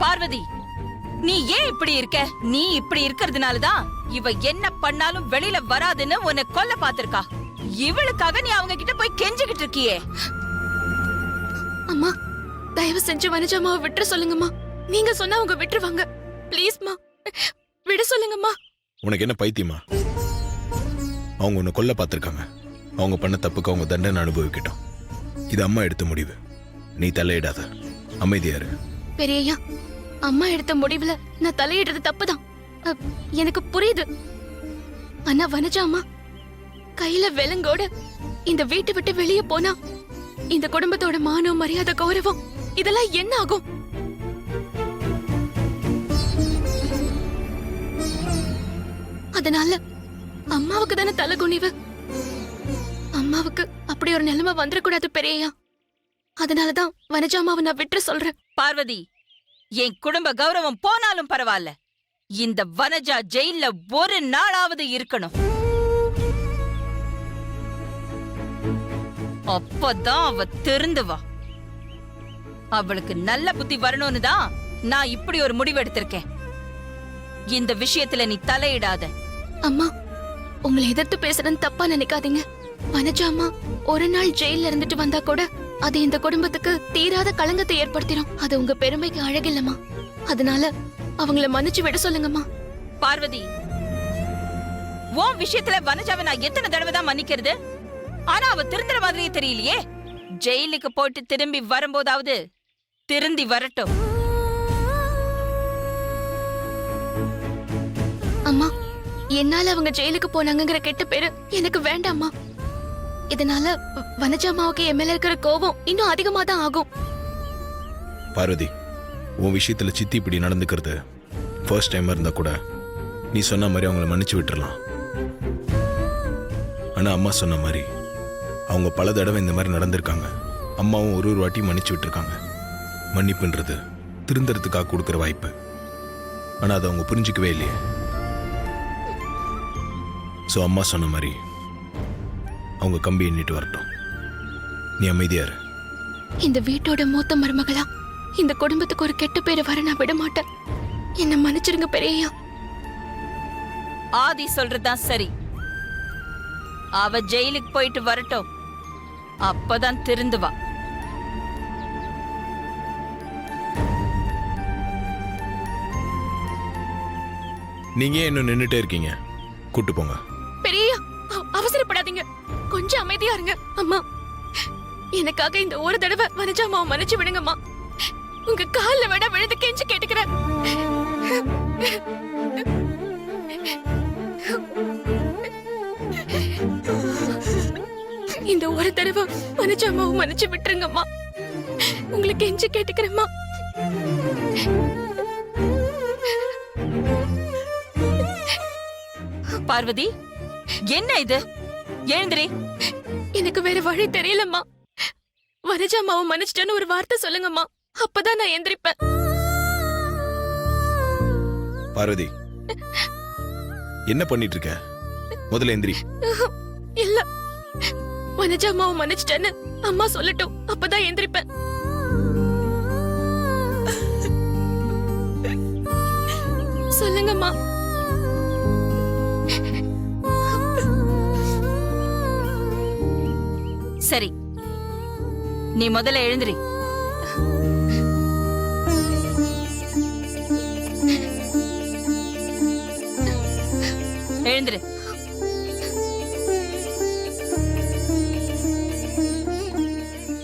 பார்வதி, நீ ஏன் இப்படி இருக்க? நீ இப்படி இருக்கிறதுனாலதான் இவ என்ன பண்ணாலும் வெளியில வராதுன்னு உன்னை கொல்ல பாத்திருக்கா. இவளுக்காக நீ அவங்க கிட்ட போய் கெஞ்சிக்கிட்டு இருக்கியே. அம்மா, தயவு செஞ்சு வனஜாமாவை விட்டுற சொல்லுங்கம்மா. நீங்க சொன்னா அவங்க விட்டுருவாங்க. ப்ளீஸ்மா, விட சொல்லுங்கம்மா. உனக்கு என்ன பைத்தியமா? அவங்க உன்னை கொல்ல பார்த்திருக்காங்க. அவங்க பண்ண தப்புக்கு அவங்க தண்டனை அனுபவிக்கட்டும். இது அம்மா எடுத்த முடிவு. நீ தலையிடாத, அமைதியாரு. பெரியய்யா, அம்மா எடுத்த முடிவுல நான் தலையிடுறது தப்புதான். எனக்கு புரியுது. ஆனா வனஜா அம்மா கையில விலங்கோட இந்த வீட்டை விட்டு வெளியே போனா இந்த குடும்பத்தோட மானம், மரியாதை, கௌரவம் இதெல்லாம் என்ன ஆகும்? அதனால அம்மாவுக்கு தானே தலை குனிவு. அம்மாவுக்கு அப்படி ஒரு நிலைமை வந்துடக்கூடாது பெரியய்யா. அதனாலதான் வனஜாமாவை நான் விட்டுற சொல்றேன். பார்வதி, என் குடும்ப கௌரவம் போனாலும் பரவாயில்ல, இந்த வனஜா ஜெயில ஒரு நாளாவது இருக்கணும். அப்பதான் அவ திருந்துவா. அவளுக்கு நல்ல புத்தி வரணும்னு தான் நான் இப்படி ஒரு முடிவு எடுத்திருக்கேன். இந்த விஷயத்துல நீ தலையிடாத. அம்மா, உங்களை எதிர்த்து பேசுறேன்னு தப்பா நினைக்காதீங்க. வனஜா அம்மா ஒரு நாள் ஜெயில இருந்துட்டு வந்தா கூட அது இந்த குடும்பத்துக்கு தீராத களங்கத்தை ஏற்படுத்திடும். அது உங்க பெருமைக்கு அழகில்லம்மா. அதனால அவங்கள மன்னிச்சு விட சொல்லுங்கம்மா. பார்வதி, உன் விஷயத்துல வனஜாவை நான் எத்தனை தடவை தான் மன்னிக்கிறது? ஆனா அவ திருந்துற மாதிரியே தெரியலையே. ஜெயிலுக்கு போயிட்டு திரும்பி வரும்போதாவது திருந்தி வரட்டும். அம்மா, என்னால அவங்க ஜெயிலுக்கு போனாங்கிற கெட்ட பேரு எனக்கு வேண்டாம்மா. இதனால வனஜா அம்மாவுக்கு என் மேல இருக்கிற கோபம் இன்னும் அதிகமா தான் ஆகும். பார்வதி, உன் விஷயத்துல சித்தி இப்படி நடந்துக்கிறது ஃபர்ஸ்ட் டைம் இருந்தா கூட நீ சொன்ன மாதிரி அவங்கள மன்னிச்சு விட்டுறலாம். ஆனா அம்மா சொன்ன மாதிரி அவங்க பல தடவை இந்த மாதிரி நடந்திருக்காங்க. அம்மாவும் ஒரு வாட்டி மன்னிச்சு விட்டுருக்காங்க. மன்னிப்புன்றது திருந்தறதுக்காக கொடுக்குற வாய்ப்பு. ஆனா அதை அவங்க புரிஞ்சுக்கவே இல்லையே. ஸோ அம்மா சொன்ன மாதிரி அவங்க கம்பி எண்ணிட்டு வரட்டும். நீ அமைதியாரு. இந்த வீட்டோட மூத்த மருமகளா இந்த குடும்பத்துக்கு ஒரு கெட்ட பேரு வர நான் விட மாட்டேன். என்ன மன்னிச்சிருங்க பெரியய்யா. ஆதி சொல்றதுதான் சரி. அவ ஜெயிலுக்கு போயிட்டு வரட்டும், அப்பதான் திருந்துவா. நீங்க ஏன் இன்னும் நின்னுட்டே இருக்கீங்க? கூட்டு போங்க. பெரியய்யா, அவசரப்படாதீங்க. கொஞ்சம் அமைதியா இருங்க. அம்மா, எனக்காக இந்த ஒரு தடவை வனஜா அம்மாவை மன்னிச்சு விடுங்கம்மா. உங்க கால்ல விட விழுந்து கெஞ்சி கேட்டுக்கிறேன். இந்த ஒரு தடவை வனஜா அம்மாவை மன்னிச்சு விட்டுருங்கம்மா. உங்களை கெஞ்சி கேட்டுக்கிறேம்மா. பார்வதி, என்ன இது? எழுந்திரி. எனக்கு வேற வழி தெரியலம்மா. வனஜா அம்மாவை மன்னிச்சிட்டேன்னு ஒரு வார்த்தை சொல்லுங்கம்மா. அப்பதான் நான் எந்திரிப்பேன். பார்வதி, என்ன பண்ணிட்டு இருக்க? முதல்ல எந்திரி. இல்ல, வனஜா அம்மாவை மன்னிச்சிட்டேன்னு அம்மா சொல்லட்டும், அப்பதான் எந்திரிப்பேன். சொல்லுங்கம்மா. சரி, நீ முதல்ல எழுந்திரி. எழுந்திரு.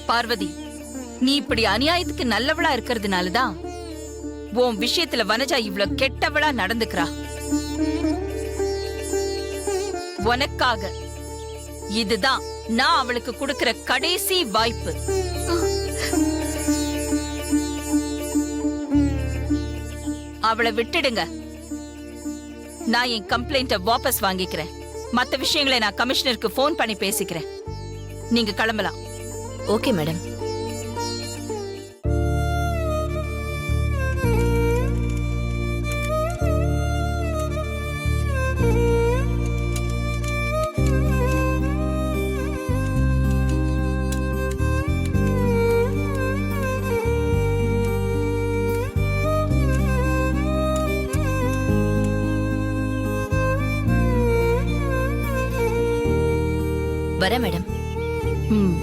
பார்வதி, நீ இப்படி அநியாயத்துக்கு நல்லவளா இருக்கிறதுனாலதான் உன் விஷயத்துல வனஜா இவ்வளவு கெட்டவளா நடந்துக்கிறா. உனக்காக இதுதான் நான் அவளுக்கு கொடுக்கிற கடைசி வாய்ப்பு. அவளை விட்டுடுங்க. நான் என் கம்ப்ளைண்ட வாபஸ் வாங்கிக்கிறேன். மத்த விஷயங்களை நான் கமிஷனருக்கு போன் பண்ணி பேசிக்கிறேன். நீங்க கிளம்பலாம். Okay madam. வரேன் மேடம். ம்.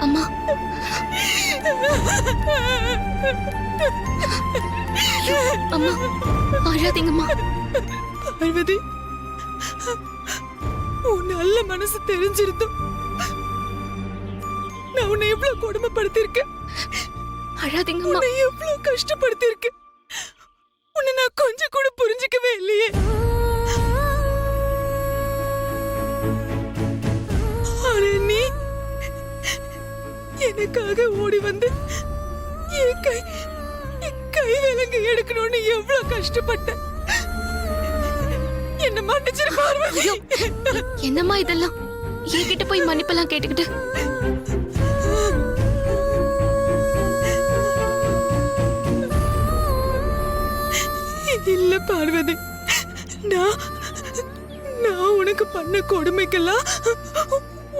அம்மா அம்மா அழாதீங்கம்மா. பார்வதி, உன் நல்ல மனசு தெரிஞ்சிருந்தும் நான் உன்னை எவ்வளவு கொடுமைப்படுத்திருக்கேன், அழாதீங்கம்மா. உன்னை எவ்வளவு கஷ்டப்படுத்திருக்கேன். உன்னை நான் கொஞ்சம் கூட புரிஞ்சுக்கவே இல்லையே. ஆனா நீ எனக்காக ஓடி வந்து என் கை விலங்கு எடுக்கணும்னு எவ்வளவு கஷ்டப்பட்ட. என்ன மன்னிச்சிரு பார்வதி. ஐயோ, என்னம்மா இதெல்லாம்? என்கிட்ட போய் மன்னிப்பெல்லாம் கேட்டுக்கிட்டு. இல்ல பார்வதி, நான் உனக்கு பண்ண கொடுமைக்கெல்லாம்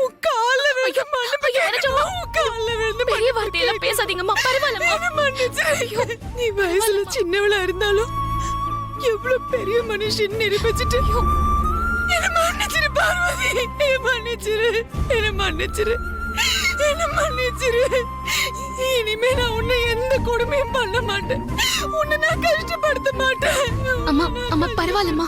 உன் கால்ல விழுந்து மன்னிப்பு கேட்கணும். உன் கால்ல விழுந்து பெரிய வார்த்தையெல்லாம் பேசாதீங்கம்மா. பரவாயில்லம்மா. மன்னிச்சிரு. நீ வயசுல சின்னவளா இருந்தாலும் எவ்வளவு பெரிய மனுஷன் நிரூபிச்சுட்டு என்ன மன்னிச்சிரு பார்வதி. என்ன மன்னிச்சிரு, என்ன மன்னிச்சிரு, என்ன மன்னிச்சிரு. இனிமே நான் உன்னை எந்த கொடுமையும் பண்ண மாட்டேன். உன்னை நான் கஷ்டப்படுத்த மாட்டேன். அம்மா அம்மா பரவாயில்லம்மா.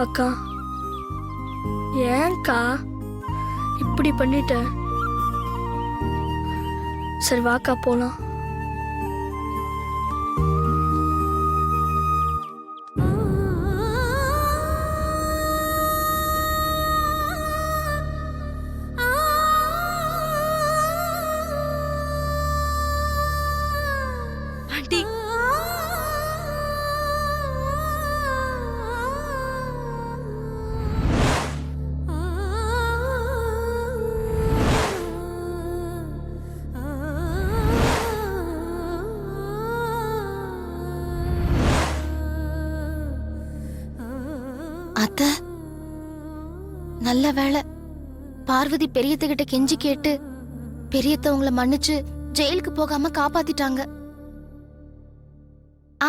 அக்கா, ஏன்க்கா இப்படி பண்ணிட்ட? சரி வாக்கா போலாம். ஆண்டி, அத்த நல்ல வேளை பார்வதி பெரியத்துக்கிட்ட கெஞ்சி கேட்டு பெரியத்த உங்களை மன்னிச்சு ஜெயிலுக்கு போகாம காப்பாத்திட்டாங்க.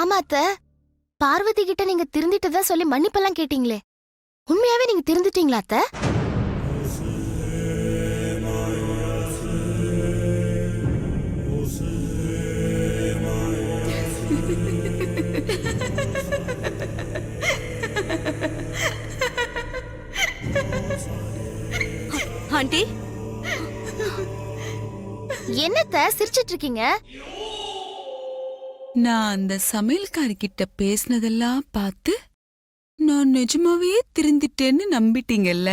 ஆமா அத்த, பார்வதி கிட்ட நீங்க திருந்திட்டதா சொல்லி மன்னிப்பெல்லாம் கேட்டீங்களே, உண்மையாவே நீங்க திருந்திட்டீங்களா அத்த? ஆண்டி, என்னத்த சிரிச்சிட்டு இருக்கீங்க? நான் அந்த சமையல்காரி கிட்ட பேசினதெல்லாம் பார்த்து நான் நிஜமாவே திருந்திட்டேன்னு நம்பிட்டீங்கல்ல?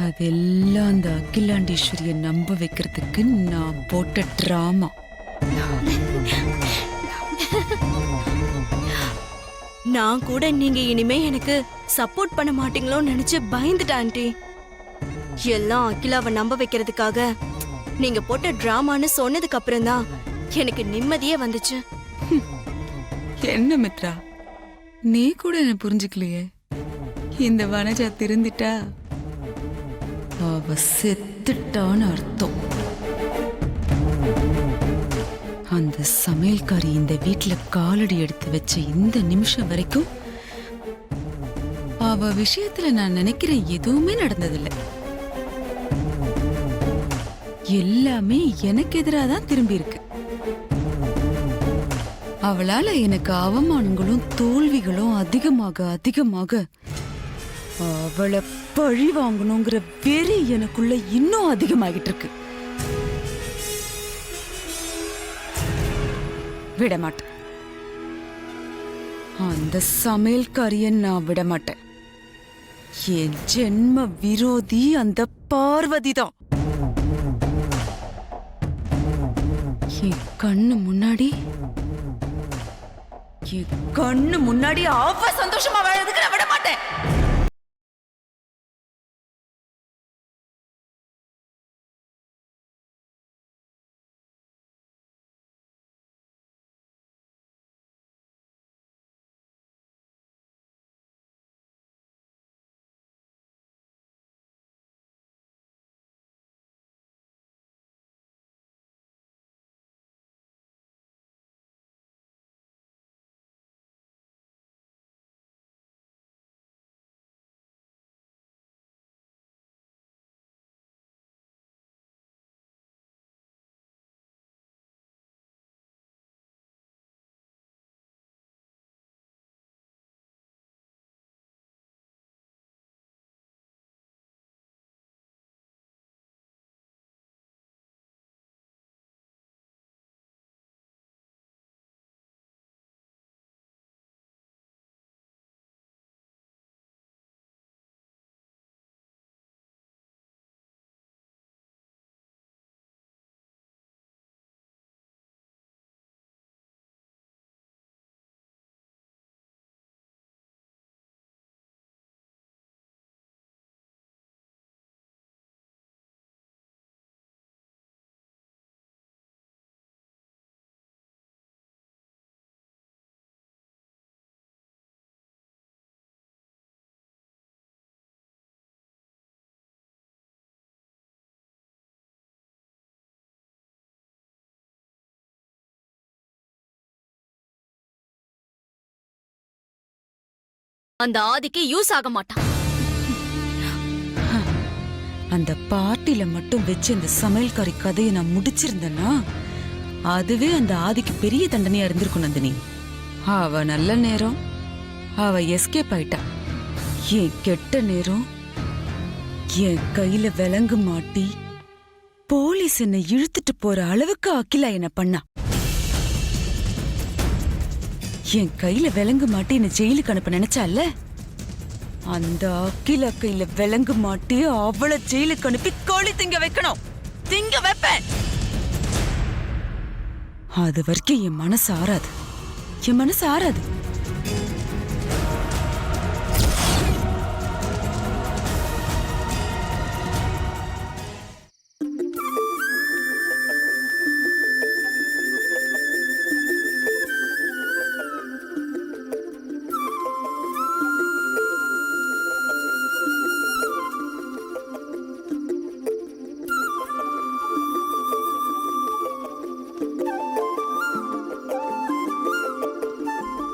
அதெல்லாம் அந்த அகிலாண்டேஸ்வரிய நம்ப வைக்கிறதுக்கு நான் போட்ட டிராமா. நான் கூட நீங்க இனிமே எனக்கு சப்போர்ட் பண்ண மாட்டீங்களோன்னு நினைச்சு பயந்துட்டேன் ஆண்டி. எல்லாம் அகிலாவை நம்ப வைக்கிறதுக்காக நீங்க போட்ட டிராமான்னு சொன்னதுக்கு அப்புறம் தான் எனக்கு நிம்மதியே வந்துச்சு. என்ன மித்ரா, நீ கூட என்ன புரிஞ்சுக்கலையே. இந்த வனஜா திருந்திட்டா அவ செத்துட்டான்னு அர்த்தம். அந்த சமையல்காரி இந்த வீட்ல காலடி எடுத்து வச்ச இந்த நிமிஷம் வரைக்கும் அவ விஷயத்துல நான் நினைக்கிற எதுவுமே நடந்ததில்லை. எல்லாமே எனக்கு எதிராக தான் திரும்பி இருக்கு. அவளால எனக்கு அவமானங்களும் தோல்விகளும் அதிகமாக அவளை பழி வாங்கணுங்கிற வெறி எனக்குள்ள இன்னும் அதிகமாகிட்டு இருக்கு. விடமாட்டேன். அந்த சமையல்காரிய நான் விடமாட்டேன். என் ஜென்ம விரோதி அந்த பார்வதி தான். என் கண்ணு முன்னாடி அவ சந்தோஷமா வாழறதுக்கு நான் விட மாட்டேன். அந்த ஆதிக்கு யூஸ் ஆக மாட்டான். அந்த பார்ட்டில மட்டும் வச்சு அந்த சமையல்காரி கதையை நான் முடிச்சிருந்தேன்னா அதுவே அந்த ஆதிக்கு பெரிய தண்டனையா இருந்திருக்கும் நந்தினி. அவ நல்ல நேரம் அவ எஸ்கேப் ஆயிட்டா. என் கெட்ட நேரம் என் கையில விலங்கு மாட்டி போலீஸ் என்னை இழுத்துட்டு போற அளவுக்கு அகிலா என்ன பண்ணா. என் கையில விலங்கு மாட்டி என்ன ஜெயிலுக்கு அனுப்ப நினைச்சால, அந்த அகிலா கையில விலங்கு மாட்டி அவளை ஜெயிலுக்கு அனுப்பி கோழி திங்க வைக்கணும். திங்க வைப்பேன். அது வரைக்கும் என் மனசு ஆறாது.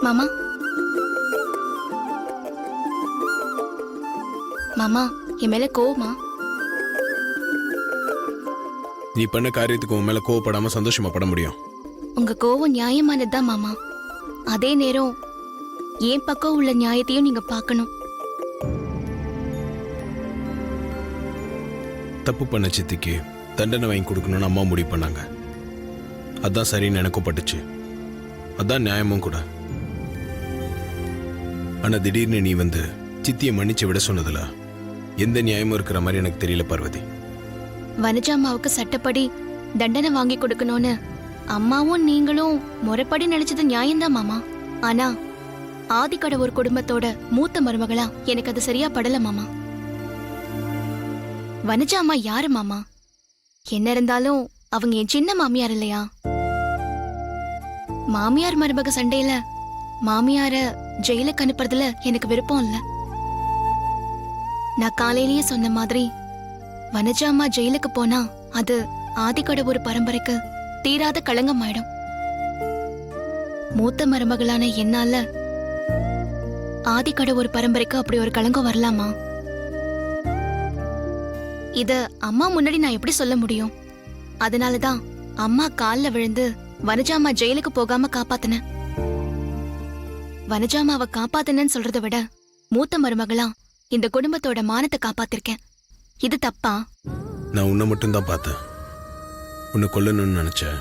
மாமா மாமா என் மேல கோவமா? நீ பண்ண காரியத்துக்கு உன் மேல கோவப்படாம சந்தோஷமா பட முடியும். உங்க கோவம் நியாயமானதுதான் மாமா. அதே நேரம் என் பக்கம் உள்ள நியாயத்தையும் நீங்க பார்க்கணும். தப்பு பண்ண சித்திக்கு தண்டனை வாங்கி கொடுக்கணும்னு அம்மா முடிவு பண்ணாங்க. அதான் சரின்னு எனக்கும் பட்டுச்சு. அதான் நியாயமும் கூட. ஆனா திடீர்னு நீ வந்து சித்தியை மன்னிச்சு விட சொன்னதுல எந்த நியாயமும் இருக்கிற மாதிரி எனக்கு தெரியல பார்வதி. வனஜா அம்மாவுக்கு சட்டப்படி தண்டனை வாங்கி கொடுக்கணும்னு அம்மாவும் நீங்களும் முறைப்படி நினைச்சது நியாயம்தான் மாமா. ஆனா ஆதிக்கட ஒரு குடும்பத்தோட மூத்த மருமகளா எனக்கு அது சரியா படல மாமா. வனஜா அம்மா யாரு மாமா? என்ன இருந்தாலும் அவங்க என் சின்ன மாமியார் இல்லையா? மாமியார் மருமக சண்டையில மாமியார ஜெயிலுக்கு அனுப்புறதுல எனக்கு விருப்பம் இல்ல. நான் காலையிலேயே சொன்ன மாதிரி வனஜா அம்மா ஜெயிலுக்கு போனா அது ஆதிக்கட ஒரு பரம்பரைக்கு தீராத களங்கம் ஆயிடும். மூத்த மருமகளான என்னால ஆதிக்கடை ஒரு பரம்பரைக்கு அப்படி ஒரு களங்கம் வரலாமா? இத அம்மா முன்னாடி நான் எப்படி சொல்ல முடியும்? அதனாலதான் அம்மா கால்ல விழுந்து வனஜாமா ஜெயிலுக்கு போகாம காப்பாத்தினேன். வனஜாமாவை காப்பாத்தினேன்னு சொல்றதை விட மூத்த மருமகளா இந்த குடும்பத்தோட மானத்தை காப்பாத்திருக்கேன். இது தப்பா? நான் உன்னை மட்டும்தான் பார்த்தேன். உன்னை கொல்லணும்னு நினைச்சேன்.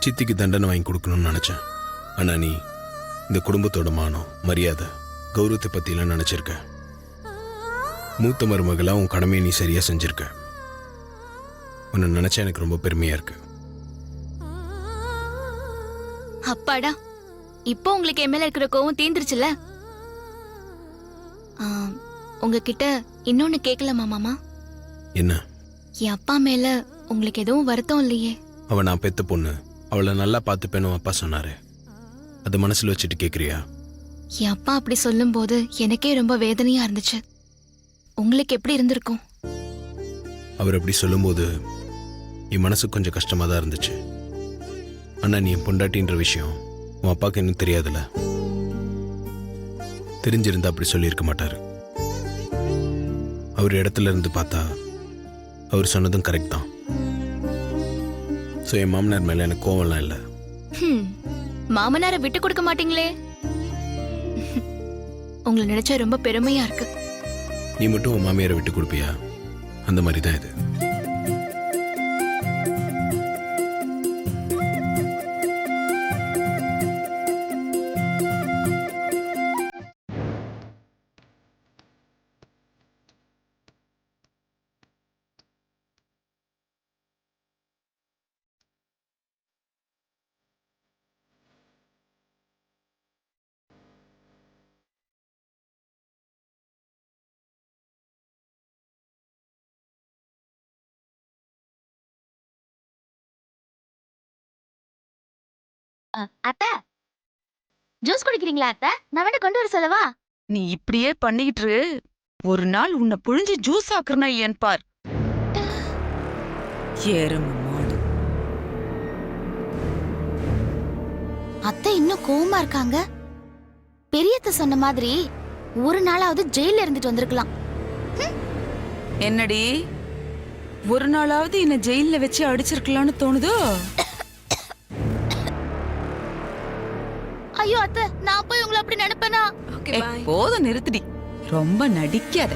சித்திக்கு தண்டனை வாங்கி கொடுக்கணும்னு நினைச்சேன். ஆனா நீ இந்த குடும்பத்தோட மானம், மரியாதை, கௌரவத்தை பத்திலாம் நினைச்சிருக்க. மூத்த மருமகளா உன் கடமையை நீ சரியா செஞ்சிருக்க. உன்னை நினைச்சா எனக்கு ரொம்ப பெருமையா இருக்கு. அப்பாடா, இப்போ உங்களுக்கு என் மேல இருக்கிற கோவம் தீந்துருச்சுல? உங்ககிட்ட இன்னொன்னு கேட்கலாமா மாமா? என்ன? என் அப்பா மேல உங்களுக்கு எதுவும் வருத்தம் இல்லையே? அவ நான் பெத்த பொண்ணு, அவளை நல்லா பார்த்துப்பேன்னு அப்பா சொன்னாரு. அதை மனசுல வச்சுட்டு கேக்குறியா? என் அப்பா அப்படி சொல்லும் போது எனக்கே ரொம்ப வேதனையா இருந்துச்சு. உங்களுக்கு எப்படி இருந்திருக்கும்? அவர் அப்படி சொல்லும்போது என் மனசு கொஞ்சம் கஷ்டமா தான் இருந்துச்சு. ஆனா நீ என் பொண்டாட்டின்ற விஷயம் உன் அப்பாவுக்கு இன்னும் தெரியாதுல்ல. தெரிஞ்சிருந்தா அப்படி சொல்லியிருக்க மாட்டாரு. அவர் இடத்துல இருந்து பார்த்தா அவர் சொன்னதும் கரெக்ட் தான். ஸோ என் மாமனார் மேல எனக்கு கோவம்லாம் இல்லை. மாமனாரை விட்டு கொடுக்க மாட்டீங்களே? உங்களை நினைச்சா ரொம்ப பெருமையா இருக்கு. நீ மட்டும் உன் மாமியாரை விட்டு கொடுப்பியா? அந்த மாதிரி தான் இது. அத்தை, ஜூஸ் குடிக்கிறீங்களா அத்தை? நான் வேணா கொண்டு வர சொல்லவா? நீ இப்படியே பண்ணிக்கிட்டு இரு. ஒரு நாள் உன்னை புழிஞ்சு ஜூஸ் ஆக்குறனா ஏன் பார். எருமை மாடு. அத்தை இன்னும் கோவமா இருக்காங்க. பெரியத்த சொன்ன மாதிரி ஒரு நாளாவது ஜெயில இருந்துட்டு வந்திருக்கலாம். என்னடி, ஒரு நாளாவது என்ன ஜெயில்ல வச்சு அடிச்சிருக்கலாம்னு தோணுதோ? ஐயோ அத்தை, நான் போய் உங்களை அப்படி நினைப்பேனா? போதும், நிறுத்திடி. ரொம்ப நடிக்காத.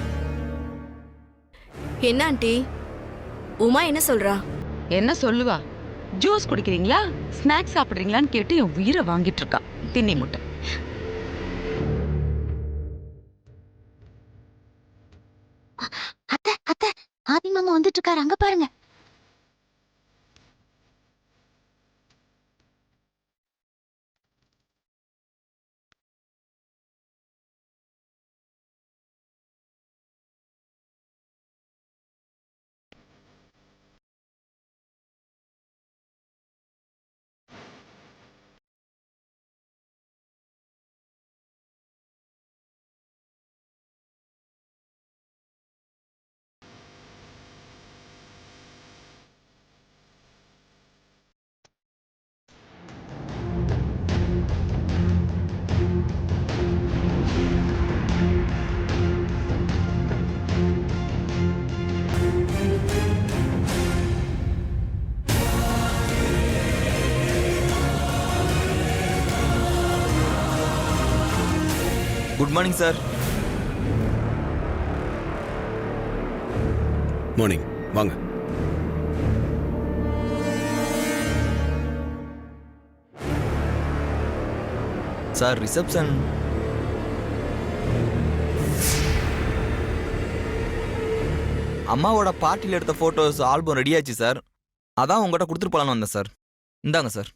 என்ன ஆண்டி, உமா என்ன சொல்றா? என்ன சொல்லுவா? ஜூஸ் குடிக்கிறீங்களா, ஸ்நாக்ஸ் சாப்பிடுறீங்களான்னு கேட்டு என் உயிரை வாங்கிட்டு இருக்கா. தின்னி முட்டை. அத்தை அத்தை, ஆதி மாமா வந்துட்டு இருக்காரு, அங்க பாருங்க. Good morning sir. மார்னிங், வாங்க. சார், ரிசப்ஷன் அம்மாவோட பார்ட்டியில் எடுத்த ஃபோட்டோஸ் ஆல்பம் ரெடி ஆச்சு சார். அதான் உங்கள்கிட்ட கொடுத்துட்டு போலான்னு வந்தேன் சார். இந்தாங்க சார்.